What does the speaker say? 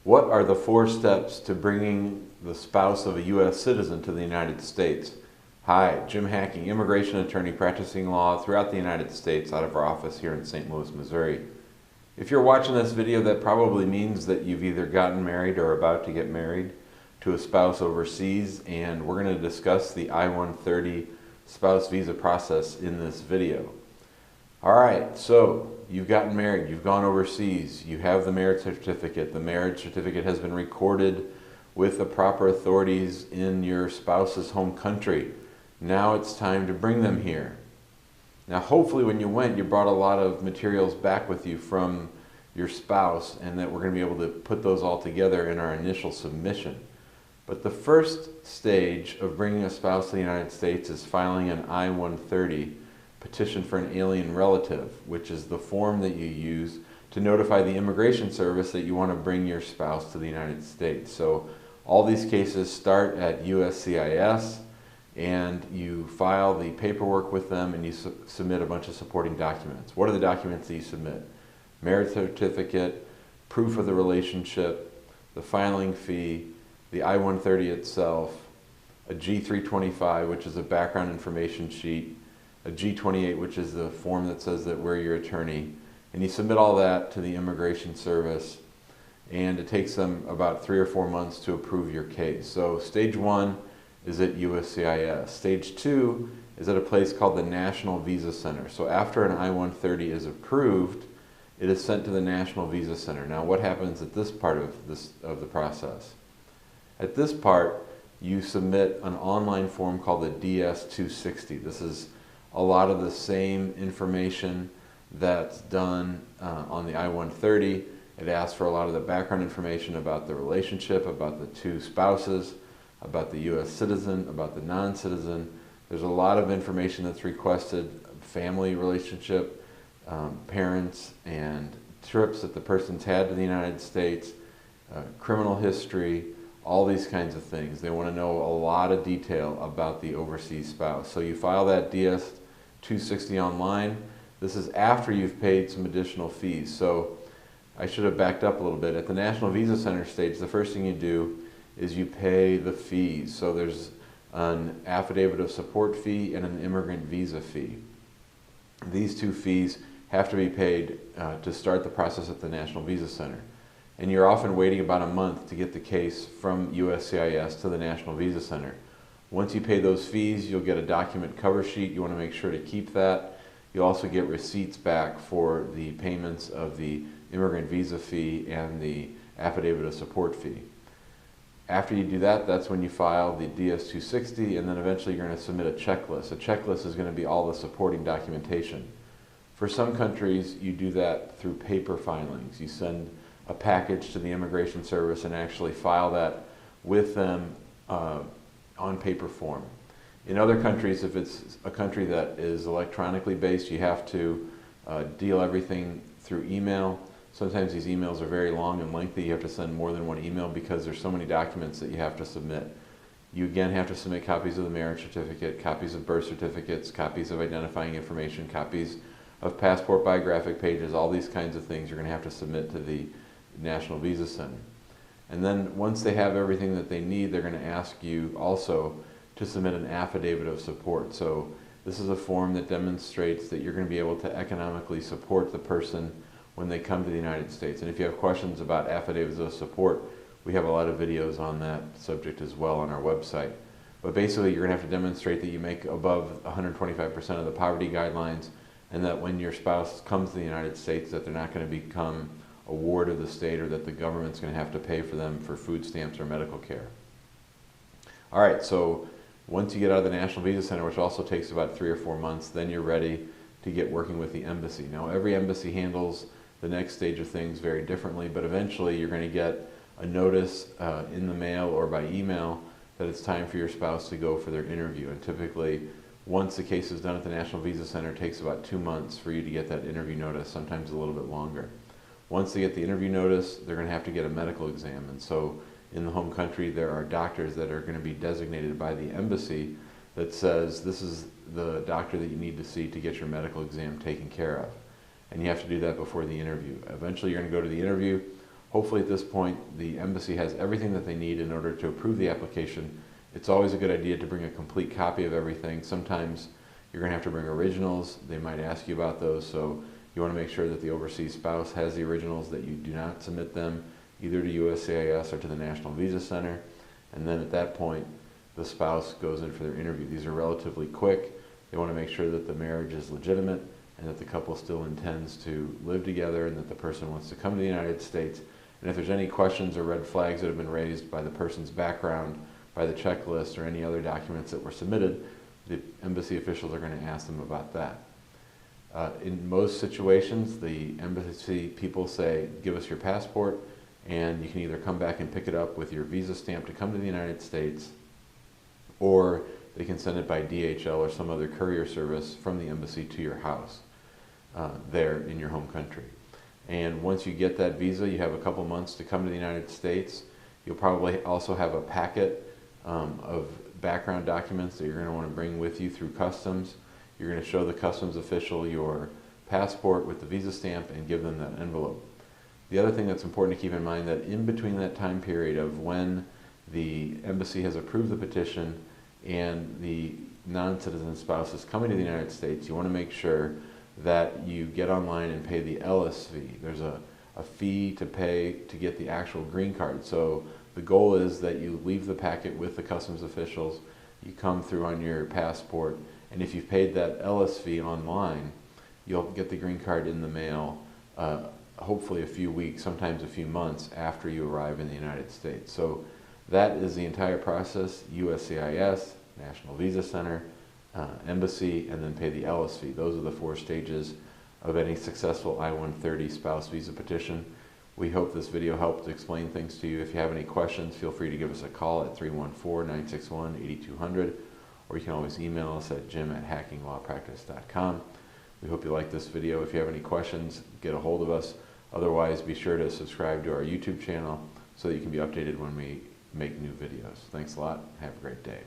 What are the 4 steps to bringing the spouse of a U.S. citizen to the United States? Hi, Jim Hacking, immigration attorney practicing law throughout the United States out of our office here in St. Louis, Missouri. If you're watching this video, that probably means that you've either gotten married or are about to get married to a spouse overseas, and we're going to discuss the I-130 spouse visa process in this video. Alright, so you've gotten married, you've gone overseas, you have the marriage certificate. The marriage certificate has been recorded with the proper authorities in your spouse's home country. Now it's time to bring them here. Now hopefully when you went, you brought a lot of materials back with you from your spouse, and that we're going to be able to put those all together in our initial submission. But the first stage of bringing a spouse to the United States is filing an I-130, petition for an alien relative, which is the form that you use to notify the Immigration Service that you want to bring your spouse to the United States. So all these cases start at USCIS, and you file the paperwork with them, and you submit a bunch of supporting documents. What are the documents that you submit? Marriage certificate, proof of the relationship, the filing fee, the I-130 itself, a G-325, which is a background information sheet, a G-28, which is the form that says that we're your attorney, and you submit all that to the Immigration Service, and it takes them about 3 or 4 months to approve your case. So stage 1 is at USCIS. Stage 2 is at a place called the National Visa Center. So after an I-130 is approved, it is sent to the National Visa Center. Now what happens at this part of the process? At this part, you submit an online form called the DS-260. This is a lot of the same information that's done on the I-130. It asks for a lot of the background information about the relationship, about the 2 spouses, about the U.S. citizen, about the non-citizen. There's a lot of information that's requested: family relationship, parents, and trips that the person's had to the United States, criminal history, all these kinds of things. They want to know a lot of detail about the overseas spouse. So you file that DS-260 online. This is after you've paid some additional fees. So I should have backed up a little bit. At the National Visa Center stage, the first thing you do is you pay the fees. So there's an affidavit of support fee and an immigrant visa fee. These 2 fees have to be paid to start the process at the National Visa Center. And you're often waiting about a month to get the case from USCIS to the National Visa Center. Once you pay those fees, you'll get a document cover sheet. You want to make sure to keep that. You'll also get receipts back for the payments of the immigrant visa fee and the affidavit of support fee. After you do that, that's when you file the DS-260, and then eventually you're going to submit a checklist. A checklist is going to be all the supporting documentation. For some countries, you do that through paper filings. You send a package to the Immigration Service and actually file that with them on paper form. In other countries, if it's a country that is electronically based, you have to deal everything through email. Sometimes these emails are very long and lengthy. You have to send more than one email because there's so many documents that you have to submit. You again have to submit copies of the marriage certificate, copies of birth certificates, copies of identifying information, copies of passport biographic pages, all these kinds of things you're going to have to submit to the National Visa Center. And then once they have everything that they need, they're going to ask you also to submit an affidavit of support. So this is a form that demonstrates that you're going to be able to economically support the person when they come to the United States. And if you have questions about affidavits of support, we have a lot of videos on that subject as well on our website. But basically you're going to have to demonstrate that you make above 125% of the poverty guidelines, and that when your spouse comes to the United States that they're not going to become a ward of the state, or that the government's going to have to pay for them for food stamps or medical care. Alright, so once you get out of the National Visa Center, which also takes about 3 or 4 months, then you're ready to get working with the embassy. Now every embassy handles the next stage of things very differently, but eventually you're going to get a notice in the mail or by email that it's time for your spouse to go for their interview. And typically, once the case is done at the National Visa Center, it takes about 2 months for you to get that interview notice, sometimes a little bit longer. Once they get the interview notice, they're going to have to get a medical exam. And so in the home country, there are doctors that are going to be designated by the embassy that says this is the doctor that you need to see to get your medical exam taken care of. And you have to do that before the interview. Eventually you're going to go to the interview. Hopefully at this point the embassy has everything that they need in order to approve the application. It's always a good idea to bring a complete copy of everything. Sometimes you're going to have to bring originals. They might ask you about those, so you want to make sure that the overseas spouse has the originals, that you do not submit them either to USCIS or to the National Visa Center. And then at that point, the spouse goes in for their interview. These are relatively quick. They want to make sure that the marriage is legitimate and that the couple still intends to live together and that the person wants to come to the United States. And if there's any questions or red flags that have been raised by the person's background, by the checklist, or any other documents that were submitted, the embassy officials are going to ask them about that. In most situations, the embassy people say, give us your passport, and you can either come back and pick it up with your visa stamp to come to the United States, or they can send it by DHL or some other courier service from the embassy to your house there in your home country. And once you get that visa, you have a couple months to come to the United States. You'll probably also have a packet of background documents that you're going to want to bring with you through customs. You're going to show the customs official your passport with the visa stamp and give them that envelope. The other thing that's important to keep in mind, that in between that time period of when the embassy has approved the petition and the non-citizen spouse is coming to the United States, you want to make sure that you get online and pay the Ellis fee. There's a fee to pay to get the actual green card. So the goal is that you leave the packet with the customs officials, you come through on your passport, and if you've paid that Ellis fee online, you'll get the green card in the mail hopefully a few weeks, sometimes a few months after you arrive in the United States. So that is the entire process: USCIS, National Visa Center, embassy, and then pay the Ellis fee. Those are the 4 stages of any successful I-130 spouse visa petition. We hope this video helped explain things to you. If you have any questions, feel free to give us a call at 314-961-8200, or you can always email us at jim@hackinglawpractice.com. We hope you like this video. If you have any questions, get a hold of us. Otherwise, be sure to subscribe to our YouTube channel so that you can be updated when we make new videos. Thanks a lot. Have a great day.